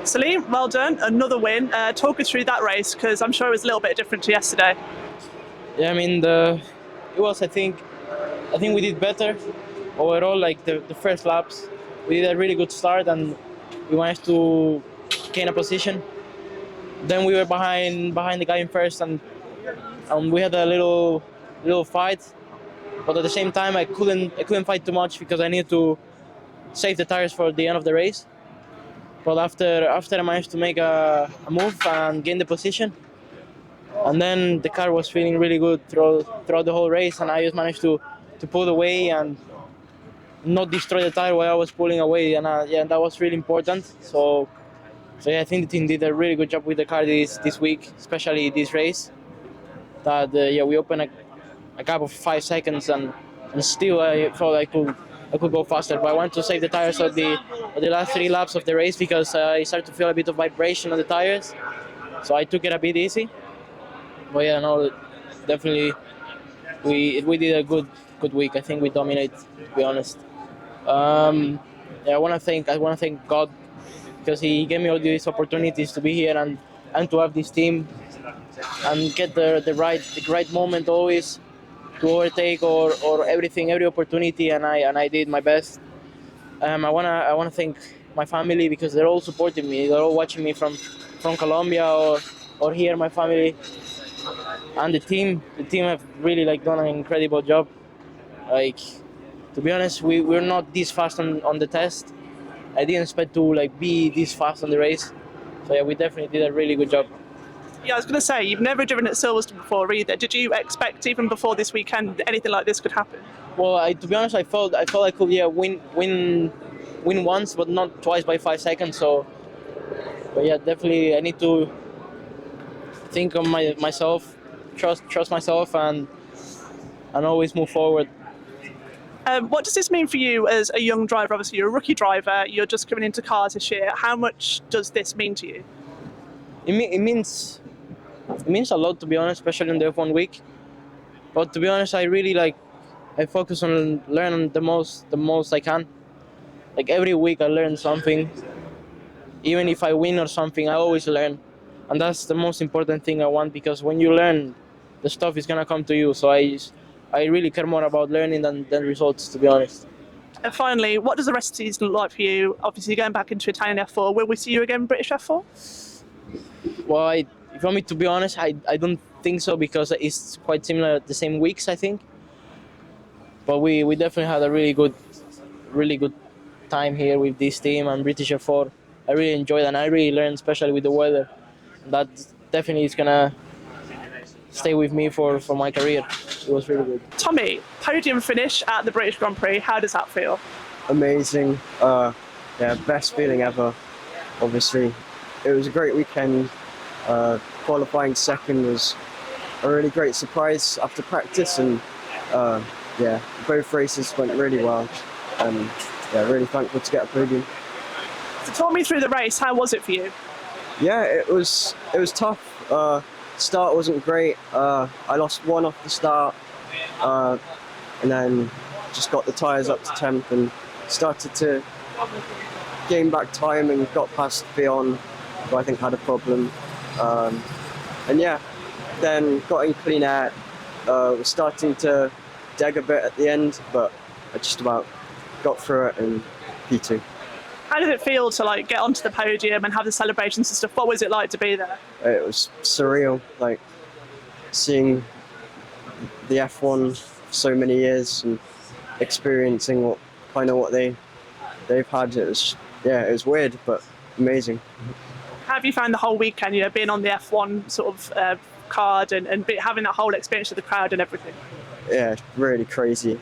Salim, well done, another win. Talk us through that race because I'm sure it was a little bit different to yesterday. Yeah, I mean it was. I think we did better overall. Like the first laps, we did a really good start and we managed to gain a position. Then we were behind the guy in first and we had a little fight. But at the same time, I couldn't fight too much because I needed to save the tires for the end of the race. But after I managed to make a move and gain the position, and then the car was feeling really good throughout the whole race, and I just managed to pull away and not destroy the tire while I was pulling away, and yeah, that was really important. So yeah, I think the team did a really good job with the car this week, especially this race. That yeah, we opened a gap of 5 seconds, and still I thought I could go faster, but I wanted to save the tires of the last 3 laps of the race because I started to feel a bit of vibration on the tires, so I took it a bit easy. But yeah, no, definitely we did a good week. I think we dominated, to be honest. Yeah, I want to thank God because He gave me all these opportunities to be here and to have this team and get the right moment always to overtake or every opportunity, and I did my best. I wanna thank my family because they're all supporting me. They're all watching me from Colombia or here my family, and the team have really like done an incredible job. Like, to be honest, we're not this fast on the test. I didn't expect to like be this fast on the race. So yeah, we definitely did a really good job. Yeah, I was going to say, you've never driven at Silverstone before either. Did you expect, even before this weekend, that anything like this could happen? Well, to be honest, I felt I could, yeah, win once, but not twice by 5 seconds. So, but yeah, definitely I need to think of myself, trust myself, and always move forward. What does this mean for you as a young driver? Obviously, you're a rookie driver. You're just coming into cars this year. How much does this mean to you? It means a lot, to be honest, especially in the F1 week. But to be honest, I focus on learning the most I can. Like every week I learn something. Even if I win or something, I always learn, and that's the most important thing I want, because when you learn, the stuff is gonna come to you. So I really care more about learning than results, to be honest. And finally, what does the rest of the season look like for you? Obviously, you're going back into Italian F4. Will we see you again in British F4? Well, if you want me to be honest, I don't think so, because it's quite similar, the same weeks, I think. But we definitely had a really good time here with this team and British F4. I really enjoyed and I really learned, especially with the weather. That definitely is gonna stay with me for my career. It was really good. Tommy, podium finish at the British Grand Prix. How does that feel? Amazing. Yeah, best feeling ever. Obviously, it was a great weekend. Qualifying second was a really great surprise after practice, and yeah, both races went really well. Yeah, really thankful to get a podium. So talk me through the race. How was it for you? Yeah, it was tough. Start wasn't great. I lost one off the start, and then just got the tyres up to temp and started to gain back time and got past Vion, who I think had a problem. And yeah, then got in clean air. Was starting to deg a bit at the end, but I just about got through it and P2. How did it feel to like get onto the podium and have the celebrations and stuff? What was it like to be there? It was surreal, like seeing the F1 for so many years and experiencing what they've had. It was weird but amazing. How have you found the whole weekend? You know, being on the F1 sort of card and having that whole experience with the crowd and everything. Yeah, really crazy.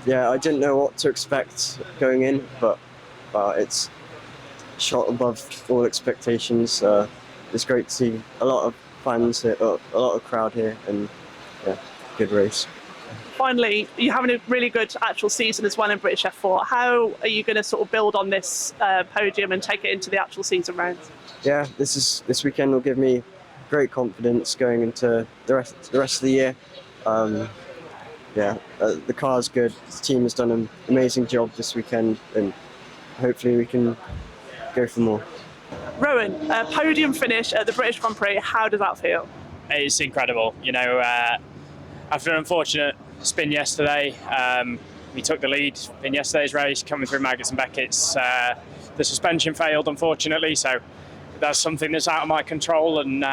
Yeah, I didn't know what to expect going in, but it's shot above all expectations. It's great to see a lot of fans here, a lot of crowd here, and yeah, good race. Finally, you're having a really good actual season as well in British F4. How are you going to sort of build on this podium and take it into the actual season rounds? Yeah, this weekend will give me great confidence going into the rest of the year. Yeah, the car's good. The team has done an amazing job this weekend, and hopefully we can go for more. Rowan, podium finish at the British Grand Prix. How does that feel? It's incredible. After an unfortunate spin yesterday, we took the lead in yesterday's race, coming through Maggots and Beckett's. The suspension failed, unfortunately, so that's something that's out of my control. And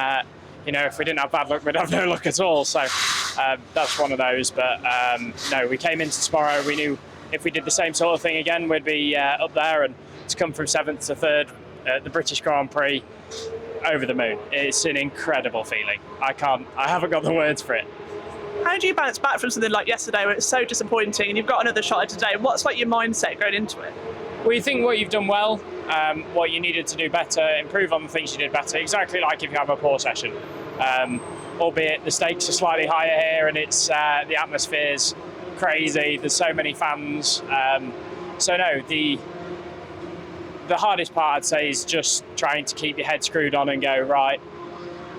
if we didn't have bad luck, we'd have no luck at all. So that's one of those. But no, we came into tomorrow. We knew if we did the same sort of thing again, we'd be up there. And to come from 7th to 3rd at the British Grand Prix, over the moon. It's an incredible feeling. I haven't got the words for it. How do you bounce back from something like yesterday where it's so disappointing and you've got another shot at today? What's like your mindset going into it? Well, you think what you've done well, what you needed to do better, improve on the things you did better, exactly like if you have a poor session. Albeit the stakes are slightly higher here and it's the atmosphere's crazy, there's so many fans. So no, the hardest part, I'd say, is just trying to keep your head screwed on and go, right,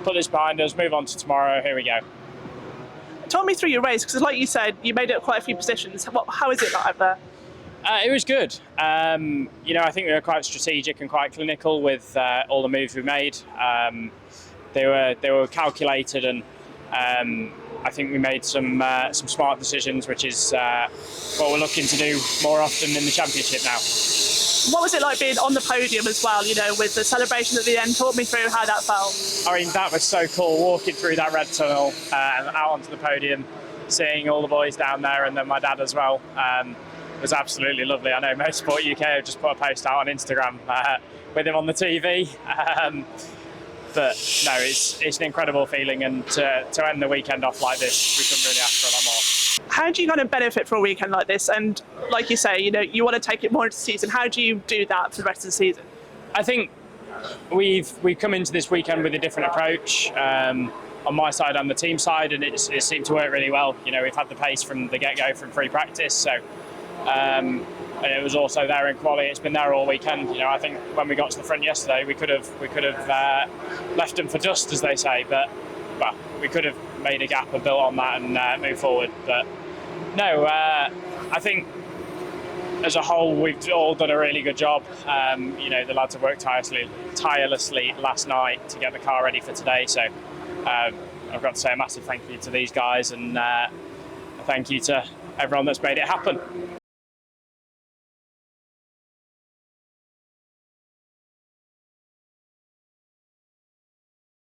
put this behind us, move on to tomorrow, here we go. Talk me through your race, because like you said, you made it quite a few positions. How is it out there? It was good. I think we were quite strategic and quite clinical with all the moves we made. They were calculated, and I think we made some smart decisions, which is what we're looking to do more often in the championship now. What was it like being on the podium as well, with the celebration at the end? Talk me through how that felt. I mean, that was so cool, walking through that red tunnel and out onto the podium, seeing all the boys down there and then my dad as well. It was absolutely lovely. I know Motorsport UK have just put a post out on Instagram with him on the TV. But no, it's an incredible feeling, and to end the weekend off like this, we couldn't really ask for a lot more. How do you kind of benefit from a weekend like this? And like you say, you want to take it more into the season. How do you do that for the rest of the season? I think we've come into this weekend with a different approach on my side and the team side, and it seemed to work really well. We've had the pace from the get-go from free practice, so and it was also there in quality. It's been there all weekend. I think when we got to the front yesterday, we could have left them for dust, as they say, but we could have made a gap and built on that and moved forward. But no, I think as a whole we've all done a really good job. The lads have worked tirelessly last night to get the car ready for today. So I've got to say a massive thank you to these guys, and a thank you to everyone that's made it happen.